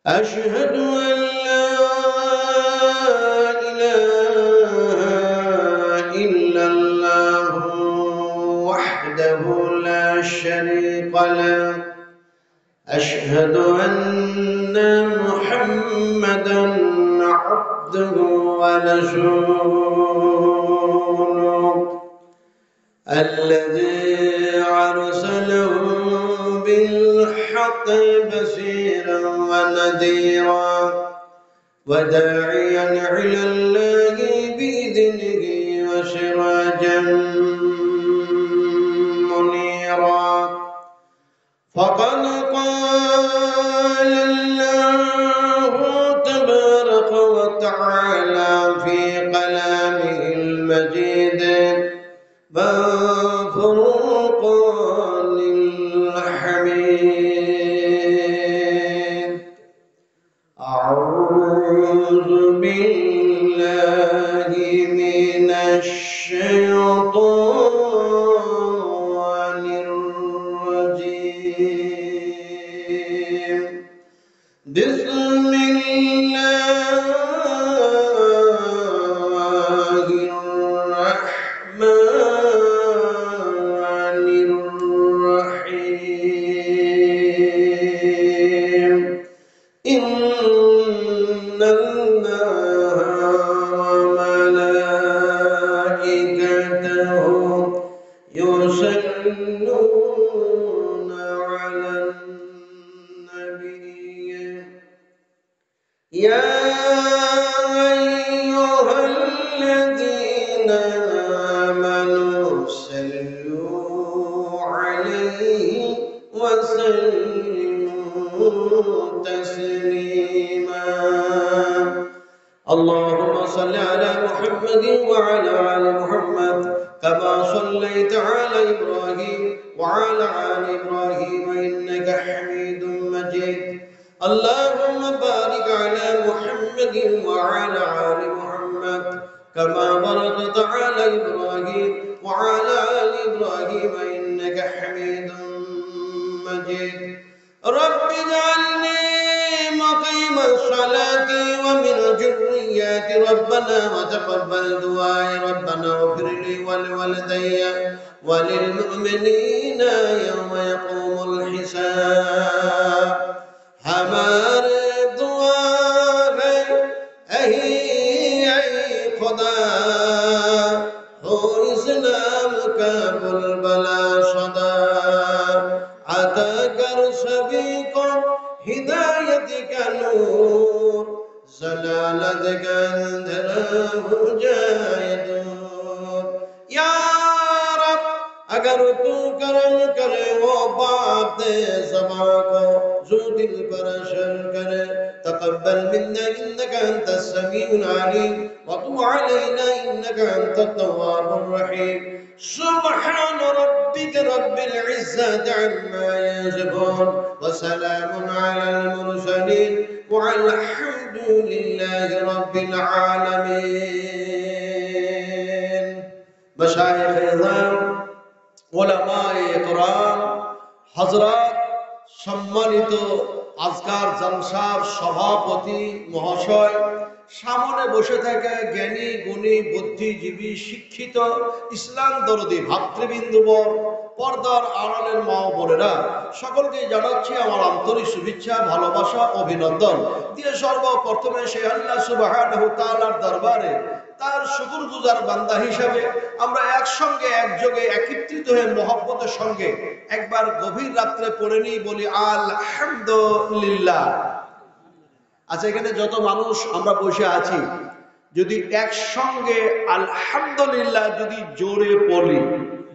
أشهد أن لا إله إلا الله وحده لا شريك له أشهد أن محمدا عبده ورسوله الذي أرسله بالحق بشيرا ونذيرا وداعيا إلى الله بإذنه وسراجا منيرا فقد قال الله تبارك وتعالى في كلامه المجيد والفرقان الحميد أعوذ بالله من الشيطان الرجيم بسم الله الرحمن الرحيم إن الله وملائكته يصلون على النبي يا أيها الذين آمنوا صلوا عليه وسلموا تسليما اللهم صل على محمد وعلى آل محمد كما صليت على إبراهيم وعلى آل إبراهيم إنك حميد مجيد اللهم بارك على محمد وعلى آل محمد كما باركت على إبراهيم وعلى آل إبراهيم إنك حميد مجيد رب اجعلني مقيم الصلاة ومن ذريتي ربنا وتقبل دعائي ربنا اغفر لي ولوالدي وللمؤمنين يوم يقوم الحساب हमारे दुआ है ऐ खुदा हो इस्लाम का बुलबुला सदा अता कर सभी को हिदायत का नूर जलालत का अंधेरा हो जाए दूर या रब अगर तू करम करे वो बाप दे ज़बां को जो दिल पर असर करे तक़ब्बल मिन्ना इन्नका अंतस समीउल अलीम व तुब अलैना इन्नका अंतत तव्वाबुर रहीम सुब्हान रब्बिक रब्बिल इज़्ज़ति अम्मा यसिफून व सलामुन अलल मुरसलीन व अल्हम्दुलिल्लाहि रब्बिल आलमीन मशाइख़ इज़ाम उलमाए इकराम हज़रात সম্মানিত আজকার জলসার সভাপতি মহাশয় সামনে বসে থাকা জ্ঞানী গুণী বুদ্ধিজীবী শিক্ষিত ইসলাম দরদি ভাতৃবৃন্দবর পর্দার আড়ালের মা ও বোনেরা সকলকে জানাচ্ছি আমার আন্তরিক শুভেচ্ছা ভালোবাসা অভিনন্দন দিয়ে সর্বপ্রথমে সেই আল্লাহ সুবহানাহু তাআলার দরবারে তার শুকরগুজার বান্দা হিসাবে আমরা একসঙ্গে একযোগে একত্রিত হয়ে মহব্বতের সঙ্গে একবার গভীর রাত্রে পড়ে নিই বলি আলহামদুলিল্লাহ। আচ্ছা, এখানে যত মানুষ আমরা বসে আছি যদি একসঙ্গে আলহামদুলিল্লাহ যদি জোরে পড়ি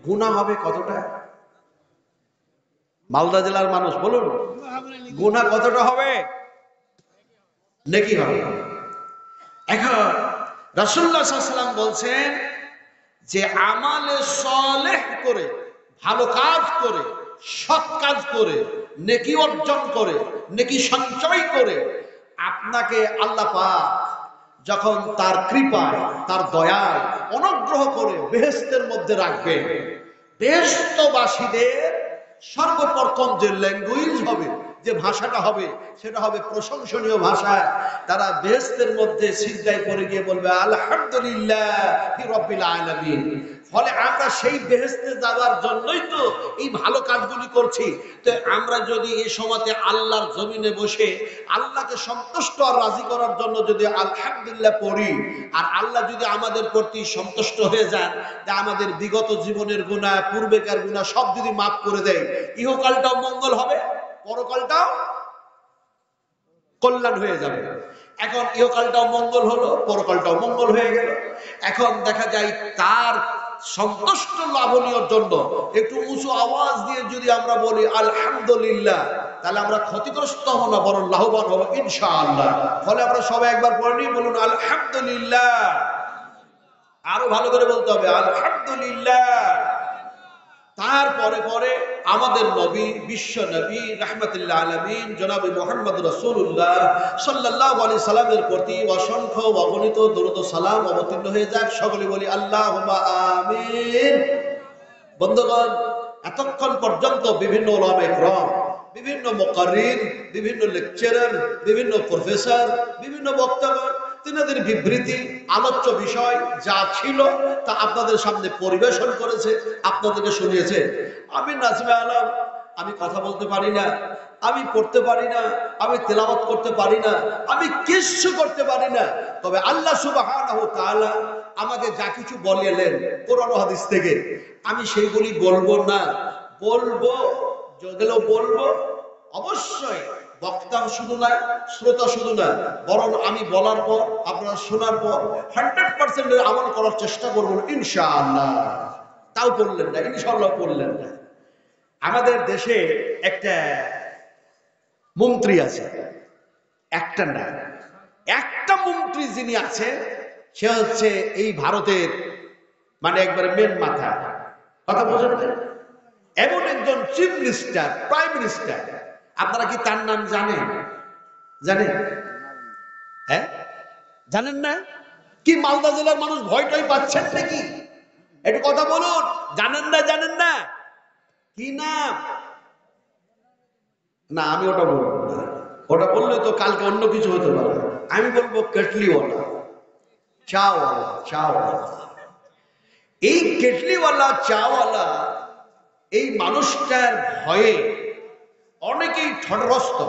গুনাহ হবে কতটা? মালদা জেলার মানুষ বলুন, গুনাহ কতটা হবে? নেকি হবে। এখন রাসূলুল্লাহ সাল্লাল্লাহু আলাইহি ওয়াসাল্লাম বলছেন যে আমালে সালেহ করে, ভালো কাজ করে, সৎ কাজ করে, নেকি অর্জন করে, নেকি সঞ্চয় করে আপনাকে আল্লাহ পাক যখন তার কৃপায় তার দয়ায় অনুগ্রহ করে বেহেশতের মধ্যে রাখবে, বেহেশতবাসীদের সর্বপ্রথম যে ল্যাঙ্গুয়েজ হবে যে ভাষাটা হবে সেটা হবে প্রশংসনীয় ভাষা। তারা বেহেশতের মধ্যে সিজদায় পড়ে গিয়ে বলবে আলহামদুলিল্লাহি রাব্বিল আলামিন। ফলে আমরা সেই বেহেশতে যাওয়ার জন্যই তো এই ভালো কাজগুলি করছি। তো আমরা যদি এই সময়তে আল্লাহর জমিনে বসে আল্লাহকে সন্তুষ্ট আর রাজি করার জন্য যদি আলহামদুলিল্লাহ পড়ি, আর আল্লাহ যদি আমাদের প্রতি সন্তুষ্ট হয়ে যান, যে আমাদের বিগত জীবনের গুনাহ, পূর্বেকার গুনাহ সব যদি মাফ করে দেয়, ইহকালটাও মঙ্গল হবে, পরকালটাও কল্যাণ হয়ে যাবে। এখন ইহকালটাও মঙ্গল হলো, পরকালটাও মঙ্গল হয়ে গেল। এখন দেখা যায় তার সন্তুষ্ট লাভনীয়র জন্য একটু উঁচু আওয়াজ দিয়ে যদি আমরা বলি আলহামদুলিল্লাহ, তাহলে আমরা ক্ষতিগ্রস্ত হব না, বরং লাভবান হব ইনশাআল্লাহ। ফলে আমরা সবাই একবার পড়ি, বলুন আলহামদুলিল্লাহ। আরো ভালো করে বলতে হবে আলহামদুলিল্লাহ। তারপরে পরে আমাদের নবী, বিশ্ব নবী রাহমাতুল আলামিন জনাবে মুহাম্মদ রাসূলুল্লাহ সাল্লাল্লাহু আলাইহি সাল্লামের প্রতি অসংখ্য অগণিত দরুদ ও সালাম অবতীর্ণ হয়ে যাক। সকলে বলি আল্লাহুম্মা আমিন। বন্ধুগণ, এতক্ষণ পর্যন্ত বিভিন্ন উলামায়ে কেরাম, বিভিন্ন মুকাররির, বিভিন্ন লেকচারার, বিভিন্ন প্রফেসর, বিভিন্ন বক্তাগণ তিনাদের বিবৃতি, আলোচ্য বিষয় যা ছিল তা আপনাদের সামনে পরিবেশন করেছে, আপনাদেরকে শুনিয়েছে। আমি নাজমে আলম, আমি কথা বলতে পারি না, আমি পড়তে পারি না, আমি তেলাওয়াত করতে পারি না, আমি কিচ্ছু করতে পারি না। তবে আল্লাহ সুবহানাহু ওয়া তাআলা আমাকে যা কিছু বলেলেন কোরআন ও হাদিস থেকে, আমি সেইগুলি বলবো না, বলবো, যেগুলো বলবো অবশ্যই বক্তা শুধু না, শ্রোতা শুধু না, বরং আমি বলার পর আপনারা শোনার পর 100% আমল করার চেষ্টা করবো ইনশাআল্লাহ। তাও করলেন না, ইনশাআল্লাহ করলেন না। আমাদের দেশে একটা মন্ত্রী আছে, একটা না, একটা মন্ত্রী যিনি আছে সে হচ্ছে এই ভারতের মানে একবারে মেন মাথা, কথা বোঝেন না? এমন একজন চিফ মিনিস্টার, প্রাইম মিনিস্টার, আপনারা কি তার নাম জানেন? জানেন? হ্যাঁ, জানেন না? কি মালদা জেলার মানুষ ভয়টাই পাচ্ছেন নাকি? একটু কথা বলুন, জানেন না? জানেন না কি নাম? না, আমি ওটা বলবো না, ওটা বললে তো কালকে অন্য কিছু হতে পারে। আমি বলবো কেটলিওয়ালা, চাওয়ালা, চাওয়ালা। এই কেটলিওয়ালা, চাওয়ালা, এই মানুষটার ভয়ে অনেকেই ঠড়গ্রস্ত।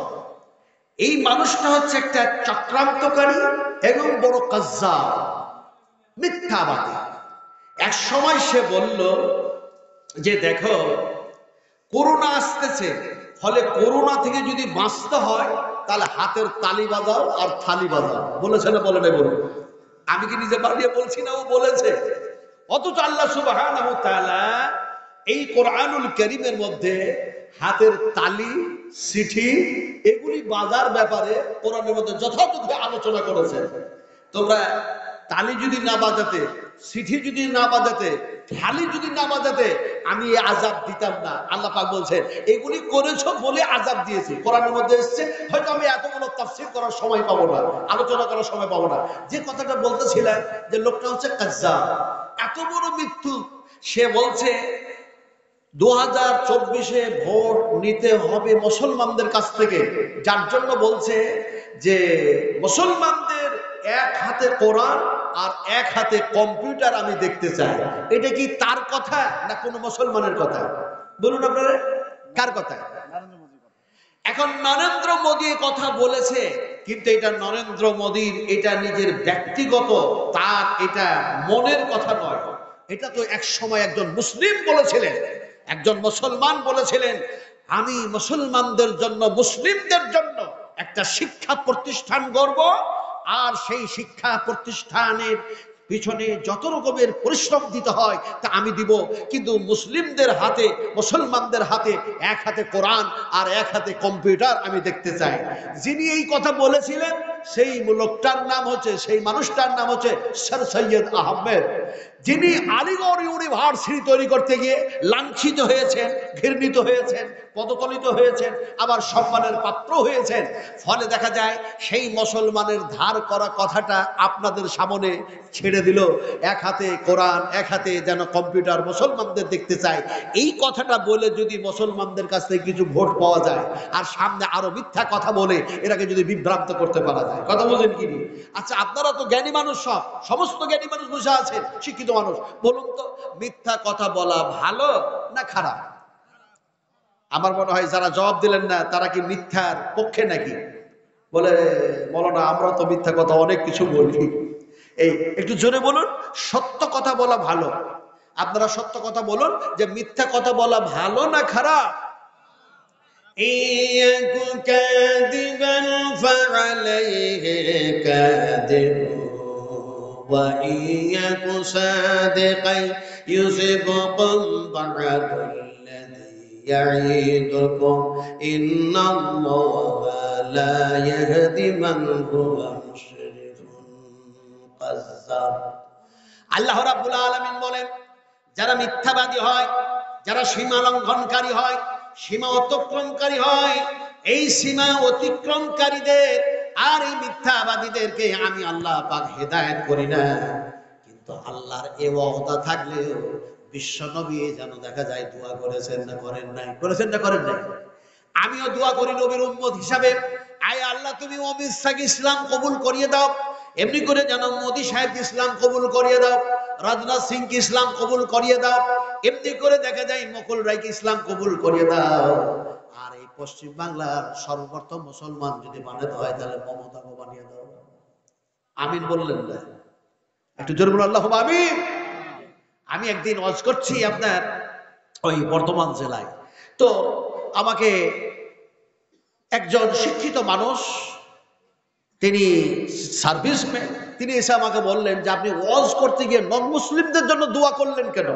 এই মানুষটা হচ্ছে একটা চক্রান্তকারী এবং বড় কাজ্জাব, মিথ্যাবাদী। এক সময় সে বলল যে দেখো, করোনা আসতেছে, ফলে করোনা থেকে যদি বাঁচতে হয় তাহলে হাতের তালি বাজাও আর থালি বাজাও। বলেছে না? বলে নাই? বলুন। আমি কি নিজে বানিয়ে বলছি না? ও বলেছে। অথচ আল্লাহ সুবহানাহু ওয়া তাআলা এই কোরআনুল কারীমের মধ্যে হাতের তালি, সিটি এগুলি বাজার ব্যাপারে কোরআনের মধ্যে যথাযথ আলোচনা করেছেন। তোমরা তালি যদি না বাজাতে, সিটি যদি না বাজাতে, থালি যদি না বাজাতে, আমি এই আযাব দিতাম না। আল্লাহ পাক বলছেন এগুলি করেছো বলে আযাব দিয়েছি। কোরআনের মধ্যে এসেছে। হয়তো আমি এতগুলো তাফসীর করার সময় পাবো না, আলোচনা করার সময় পাবো না। যে কথাটা বলতেছিলাম যে লোকটা হচ্ছে কাজ্জাব, এত বড় মৃত্যু। সে বলছে 2024-এ ভোট নিতে হবে মুসলমানদের কাছ থেকে, যার জন্য বলছে যে মুসলমানদের এক হাতে কোরআন আর এক হাতে কম্পিউটার আমি দেখতে চাই। এটা কি তার কথা না কোনো মুসলমানের কথা? বলুন আপনারা, কার কথা? এখন নরেন্দ্র মোদী কথা বলেছে, কিন্তু এটা নরেন্দ্র মোদীর এটা নিজের ব্যক্তিগত, তার এটা মনের কথা নয়। এটা তো এক সময় একজন মুসলিম বলেছিলেন, একজন মুসলমান বলেছিলেন আমি মুসলমানদের জন্য, মুসলিমদের জন্য একটা শিক্ষা প্রতিষ্ঠান গড়ব, আর সেই শিক্ষা প্রতিষ্ঠানের পিছনে যত রকমের পরিশ্রম দিতে হয় তা আমি দিব, কিন্তু মুসলিমদের হাতে, মুসলমানদের হাতে এক হাতে কোরআন আর এক হাতে কম্পিউটার আমি দেখতে চাই। যিনি এই কথা বলেছিলেন সেই লোকটার নাম হচ্ছে, সেই মানুষটার নাম হচ্ছে স্যার সৈয়দ আহমেদ, যিনি আলিগড় ইউনিভার্সিটি তৈরি করতে গিয়ে লাঞ্ছিত হয়েছেন, ঘৃণিত হয়েছেন, পদতলিত হয়েছেন, আবার সম্মানের পাত্র হয়েছেন। ফলে দেখা যায় সেই মুসলমানের ধার করা কথাটা আপনাদের সামনে ছেড়ে দিল। এক হাতে কোরআন, এক হাতে যেন কম্পিউটার, মুসলমানদের দেখতে চায়। এই কথাটা বলে যদি মুসলমানদের কাছ থেকে কিছু ভোট পাওয়া যায়, আর সামনে আরো মিথ্যা কথা বলে এটাকে যদি বিভ্রান্ত করতে পারা যায়, কথা বলেন কি? আচ্ছা, আপনারা তো জ্ঞানী মানুষ, সমস্ত জ্ঞানী মানুষ বসে আছেন, শিক্ষিত মানুষ, বলুন তো মিথ্যা কথা বলা ভালো না খারাপ? আমার মনে হয় যারা জবাব দিলেন না তারা কি মিথ্যার পক্ষে নাকি? বলে মৌলানা আমরা তো মিথ্যা কথা অনেক কিছু বলি। এই একটু জোরে বলুন, সত্য কথা বলা ভালো। আপনারা সত্য কথা বলুন যে মিথ্যা কথা বলা ভালো না খারাপ? ইয়াকু কাযিবান ফাআলাইহি কাযিবু ওয়া ইয়াকু সাদিকান ইউসিবকুম বা'দাল্লাযী ইয়াঈদুকুম ইন্নাল্লাহা লা ইয়াহদি মান হুয়া মুশরিকুন কাযযাব। আল্লাহ রাব্বুল আলামিন বলেন, যারা মিথ্যাবাদী হয়, যারা সীমা লঙ্ঘনকারী হয়, সীমা অতিক্রমকারী হয়, এই সীমা অতিক্রমকারীদের আর এই মিথ্যাবাদীদেরকে আমি আল্লাহ পাক হেদায়েত করি না। কিন্তু আল্লাহর এ ওয়াদা থাকলেও বিশ্ব নবী যেন দেখা যায় দোয়া করেছেন না করেন নাই? করেছেন না করেন নাই? আমিও দোয়া করি নবীর উম্মত হিসাবে, আয় আল্লাহ তুমি অমিত শাহকে ইসলাম কবুল করিয়ে দাও, এমনি করে যেন মোদী সাহেব ইসলাম কবুল করিয়ে দাও, রাজনাথ সিং কে ইসলাম কবুল করিয়ে দাও, এমনি করে দেখা যায় মুকুল রায়কে ইসলাম কবুল করিয়ে দাও। আর এই পশ্চিম বাংলার সর্বপ্রথম মুসলমান যদি বানাতে হয় তাহলে মমতাকে বানিয়ে দাও। আমিন বললেন না? একটু জোরে বলুন আল্লাহুম্মা আমিন। আমি একদিন ওয়াজ করছি আপনার ওই বর্ধমান জেলায়, তো আমাকে একজন শিক্ষিত মানুষ, তিনি সার্ভিসম্যান, তিনি এসে আমাকে বললেন যে আপনি ওয়াজ করতে গিয়ে নন মুসলিমদের জন্য দোয়া করলেন কেন?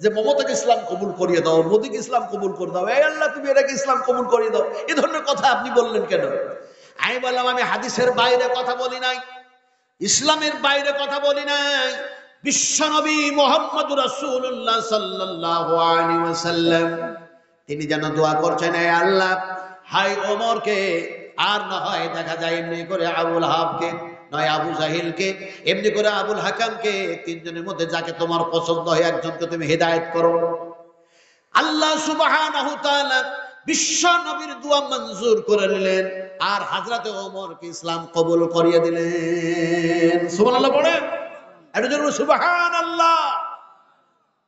যে মমতাকে ইসলাম কবুল করিয়ে দাও, মোদীকে ইসলাম কবুল করে দাও, এই আল্লাহ তুমি এটাকে ইসলাম কবুল করিয়ে দাও, এই ধরনের কথা আপনি বললেন কেন? আমি বললাম আমি হাদিসের বাইরে কথা বলি নাই, ইসলামের বাইরে কথা বলি নাই। বিশ্বনবী মুহাম্মদুর রাসূলুল্লাহ সাল্লাল্লাহু আলাইহি ওয়াসাল্লাম তিনি যেন দোয়া করছেন, হে আল্লাহ হাই ওমরকে, আর না হয় দেখা যায় এমনি করে আবুল হাবকে, নয় আবু জাহিলকে, এমনি করে আবুল হাকামকে, তিনজনের মধ্যে যাকে তোমার পছন্দ হয় একজনকে তুমি হেদায়েত করো। আল্লাহ সুবহানাহু তাআলা বিশ্ব নবীর দোয়া মঞ্জুর করে নিলেন, আর হযরতে ওমরকে ইসলাম কবুল করিয়ে দিলেন। সুবহানাল্লাহ পড়েন, একটু জোরে সুবহানাল্লাহ।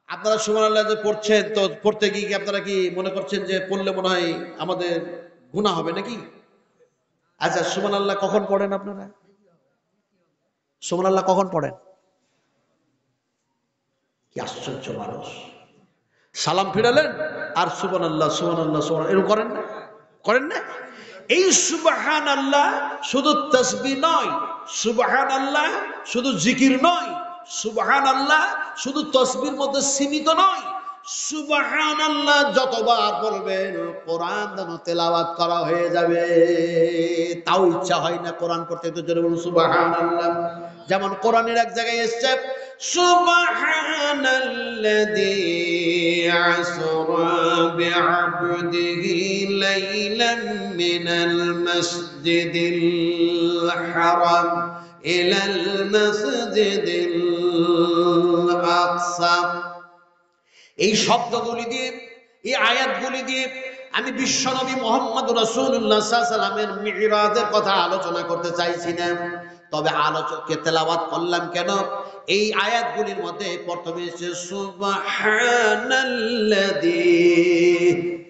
আপনারা সুবহানাল্লাহ যে পড়ছেন, তো পড়তে গিয়ে কি আপনারা কি মনে করছেন যে পড়লে মনে হয় আমাদের গুনাহ হবে নাকি? আচ্ছা, সুবহানাল্লাহ কখন পড়েন আপনারা? সুবহানাল্লাহ কখন পড়েন? কি আশ্চর্য মানুষ! সালাম ফিরালেন আর সুবহানাল্লাহ সুবহানাল্লাহ সুবহানাল্লাহ এরকম করেন না? করেন না? এই সুবহানাল্লাহ শুধু তাসবিহ নয়, সুবহানাল্লাহ শুধু জিকির নয়, সুবহানাল্লাহ শুধু তাসবিহর মধ্যে সীমিত নয়, সুবহানাল্লাহ যতবার বলবেন কোরআন যেন তেলাওয়াত করা হয়ে যাবে। তাও ইচ্ছা হয় না কোরআন পড়তে, তো জোরে বলুন সুবহানাল্লাহ। যেমন কোরআনের এক জায়গায় এসেছে সুবহানাল্লাযী আসরা বিআবদিহি লাইলাম মিনাল মাসজিদিল হারাম ইলাল মাসজিদিল আকসা। এই শব্দগুলি দিয়ে, এই আয়াতগুলি দিয়ে আমি বিশ্বনবী মুহাম্মদুর রাসূলুল্লাহ সাল্লাল্লাহু আলাইহি ওয়াসাল্লামের মিরাজের কথা আলোচনা করতে চাইছি না। তবে আলোচককে তেলাওয়াত করলাম কেন? এই আয়াতগুলির মধ্যে প্রথমে এসেছে সুবহানাল্লাযী,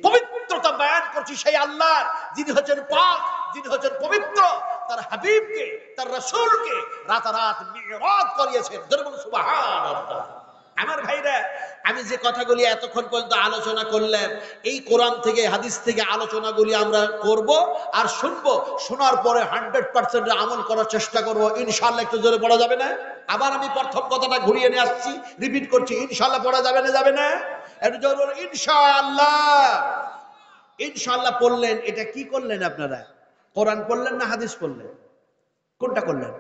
পবিত্রতা বয়ান করছি সেই আল্লাহ যিনি হচ্ছেন পাক, যিনি হচ্ছেন পবিত্র, তার হাবিবকে, তার রাসূলকে রাতারাত মিরাজ করিয়েছেন। জোরে সুবহানাল্লাহ। আমার ভাইরা, আমি যে কথাগুলি এতক্ষণ পর্যন্ত আলোচনা করলাম, এই কোরআন থেকে হাদিস থেকে আলোচনাগুলি আমরা করব আর শুনবো, শোনার পরে 100% আমল করার চেষ্টা করব ইনশাআল্লাহ। একটু জোরে পড়া যাবে না? আবার আমি প্রথম কথাটা ঘুরিয়ে নিয়ে আসছি, রিপিট করছি, ইনশাআল্লাহ পড়া যাবে না? যাবে না? একটু জোরে বলুন ইনশাআল্লাহ। ইনশাআল্লাহ পড়লেন, এটা কি করলেন আপনারা? কোরআন পড়লেন না হাদিস পড়লেন? কোনটা করলেন?